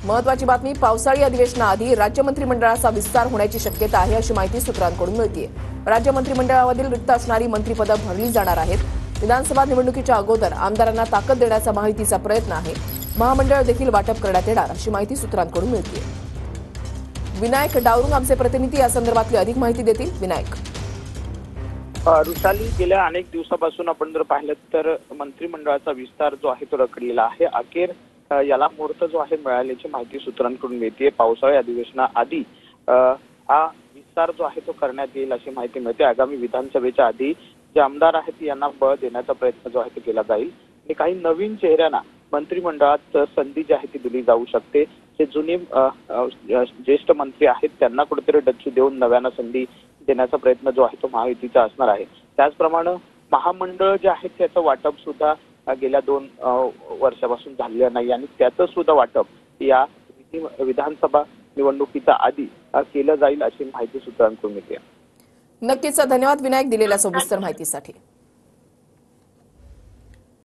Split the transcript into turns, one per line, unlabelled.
महत्वाची बातमी, पावसाळी अधिवेशनाआधी राज्य मंत्रिमंडळाचा विस्तार होण्याची शक्यता आहे अशी माहिती सूत्रांकडून मिळतेय। राज्य मंत्रिमंडळामधील रिक्त असणारी मंत्रिपदं भरली जाणार आहेत। विधानसभा निवडणुकीच्या अगोदर आमदारांना ताकद देण्याचा महायुतीचा प्रयत्न आहे। महामंडळ देखील वाटप करण्यात येणार अशी माहिती सूत्रांकडून मिळतेय। विनायक डावरुंग आमचे प्रतिनिधी या संदर्भातली अधिक माहिती देतील। विनायक।
रुशाली, गेल्या अनेक दिवसापासून आपण जर पाहिलं तर मंत्रिमंडळाचा विस्तार जो आहे तो रखडलेला आहे। अखेर याला मुहूर्त जो आहे मिळाल्याची माहिती सूत्रांकडून मिळते। पावसाळी अधिवेशनाआधी हा विस्तार जो आहे तो करण्यात येईल अशी माहिती मिळते। आगामी विधानसभेच्या आधी जे आमदार आहेत यांना बळ देण्याचा प्रयत्न जो आहे तो केला जाईल आणि काही नवीन चेहऱ्यांना मंत्रिमंडळात संधी जी आहे ती दिली जाऊ शकते। जे जुने ज्येष्ठ मंत्री आहेत त्यांना कुठेतरी डच्चू देऊन नव्यानं संधी देण्याचा प्रयत्न जो आहे तो महायुतीचा असणार आहे। त्याचप्रमाणे महामंडळ जे आहे त्याचं वाटप सुद्धा गेल्या 2 वर्षापासून झालेलं नाही आणि त्याचं सुद्धा वाटप या विधानसभा निवडणुकीच्या आधी केलं जाईल अशी माहिती सूत्रांकडून मिळते।
नक्कीच धन्यवाद विनायक दिलेल्या सविस्तर माहितीसाठी।